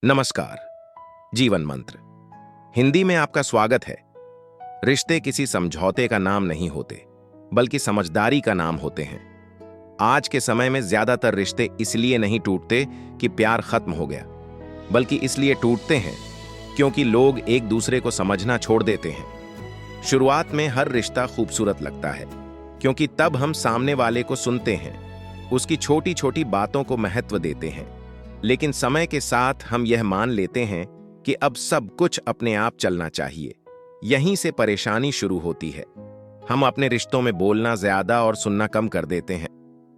नमस्कार। जीवन मंत्र हिंदी में आपका स्वागत है। रिश्ते किसी समझौते का नाम नहीं होते, बल्कि समझदारी का नाम होते हैं। आज के समय में ज्यादातर रिश्ते इसलिए नहीं टूटते कि प्यार खत्म हो गया, बल्कि इसलिए टूटते हैं क्योंकि लोग एक दूसरे को समझना छोड़ देते हैं। शुरुआत में हर रिश्ता खूबसूरत लगता है, क्योंकि तब हम सामने वाले को सुनते हैं, उसकी छोटी छोटी बातों को महत्व देते हैं। लेकिन समय के साथ हम यह मान लेते हैं कि अब सब कुछ अपने आप चलना चाहिए। यहीं से परेशानी शुरू होती है। हम अपने रिश्तों में बोलना ज्यादा और सुनना कम कर देते हैं।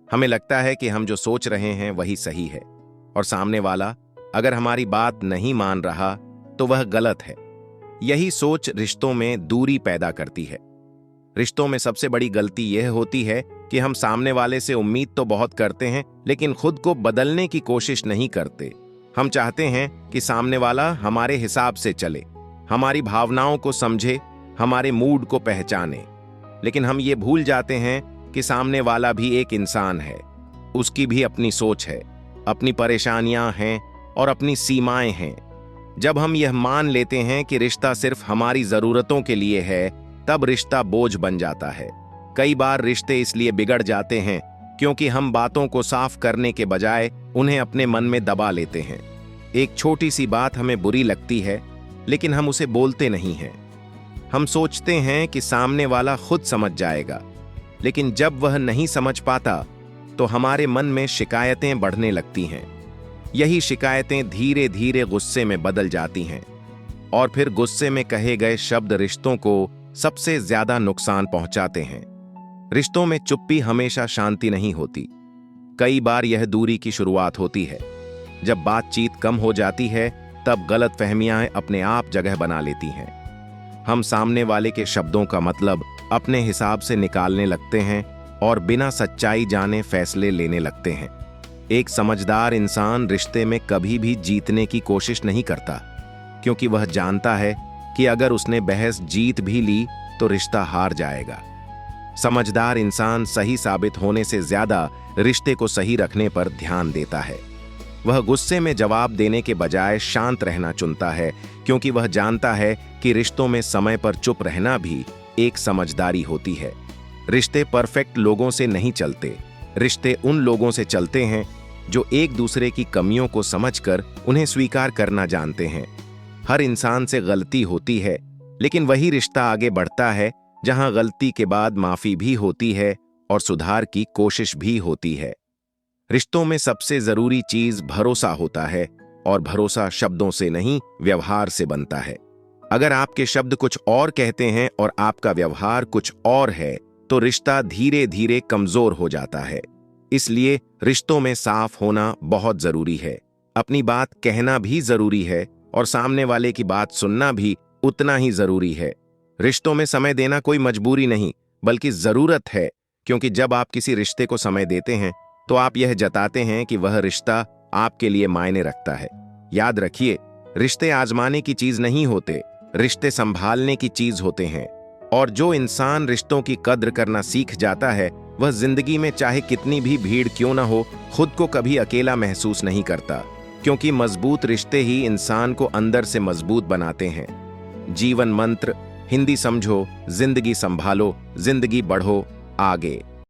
हमें लगता है कि हम जो सोच रहे हैं वही सही है, और सामने वाला अगर हमारी बात नहीं मान रहा तो वह गलत है। यही सोच रिश्तों में दूरी पैदा करती है। रिश्तों में सबसे बड़ी गलती यह होती है कि हम सामने वाले से उम्मीद तो बहुत करते हैं, लेकिन खुद को बदलने की कोशिश नहीं करते। हम चाहते हैं कि सामने वाला हमारे हिसाब से चले, हमारी भावनाओं को समझे, हमारे मूड को पहचाने। लेकिन हम ये भूल जाते हैं कि सामने वाला भी एक इंसान है, उसकी भी अपनी सोच है, अपनी परेशानियां हैं और अपनी सीमाएं हैं। जब हम यह मान लेते हैं कि रिश्ता सिर्फ हमारी जरूरतों के लिए है, तब रिश्ता बोझ बन जाता है। कई बार रिश्ते इसलिए बिगड़ जाते हैं क्योंकि हम बातों को साफ करने के बजाय उन्हें अपने मन में दबा लेते हैं। एक छोटी सी बात हमें बुरी लगती है, लेकिन हम उसे बोलते नहीं हैं। हम सोचते हैं कि सामने वाला खुद समझ जाएगा, लेकिन जब वह नहीं समझ पाता तो हमारे मन में शिकायतें बढ़ने लगती हैं। यही शिकायतें धीरे धीरे गुस्से में बदल जाती हैं, और फिर गुस्से में कहे गए शब्द रिश्तों को सबसे ज्यादा नुकसान पहुंचाते हैं। रिश्तों में चुप्पी हमेशा शांति नहीं होती। कई बार यह दूरी की शुरुआत होती है। जब बातचीत कम हो जाती है, तब गलतफहमियां अपने आप जगह बना लेती हैं। हम सामने वाले के शब्दों का मतलब अपने हिसाब से निकालने लगते हैं और बिना सच्चाई जाने फैसले लेने लगते हैं। एक समझदार इंसान रिश्ते में कभी भी जीतने की कोशिश नहीं करता, क्योंकि वह जानता है कि अगर उसने बहस जीत भी ली तो रिश्ता हार जाएगा। समझदार इंसान सही साबित होने से ज्यादा रिश्ते को सही रखने पर ध्यान देता है। वह गुस्से में जवाब देने के बजाय शांत रहना चुनता है, क्योंकि वह जानता है कि रिश्तों में समय पर चुप रहना भी एक समझदारी होती है। रिश्ते परफेक्ट लोगों से नहीं चलते। रिश्ते उन लोगों से चलते हैं जो एक दूसरे की कमियों को समझकर उन्हें स्वीकार करना जानते हैं। हर इंसान से गलती होती है, लेकिन वही रिश्ता आगे बढ़ता है जहां गलती के बाद माफी भी होती है और सुधार की कोशिश भी होती है। रिश्तों में सबसे जरूरी चीज भरोसा होता है, और भरोसा शब्दों से नहीं, व्यवहार से बनता है। अगर आपके शब्द कुछ और कहते हैं और आपका व्यवहार कुछ और है, तो रिश्ता धीरे धीरे कमजोर हो जाता है। इसलिए रिश्तों में साफ होना बहुत जरूरी है। अपनी बात कहना भी जरूरी है, और सामने वाले की बात सुनना भी उतना ही जरूरी है। रिश्तों में समय देना कोई मजबूरी नहीं, बल्कि जरूरत है, क्योंकि जब आप किसी रिश्ते को समय देते हैं तो आप यह जताते हैं कि वह रिश्ता आपके लिए मायने रखता है। याद रखिए, रिश्ते आजमाने की चीज नहीं होते, रिश्ते संभालने की चीज होते हैं। और जो इंसान रिश्तों की कद्र करना सीख जाता है, वह जिंदगी में चाहे कितनी भी भीड़ क्यों ना हो, खुद को कभी अकेला महसूस नहीं करता, क्योंकि मजबूत रिश्ते ही इंसान को अंदर से मजबूत बनाते हैं। जीवन मंत्र हिंदी समझो, जिंदगी संभालो, जिंदगी बढ़ो आगे।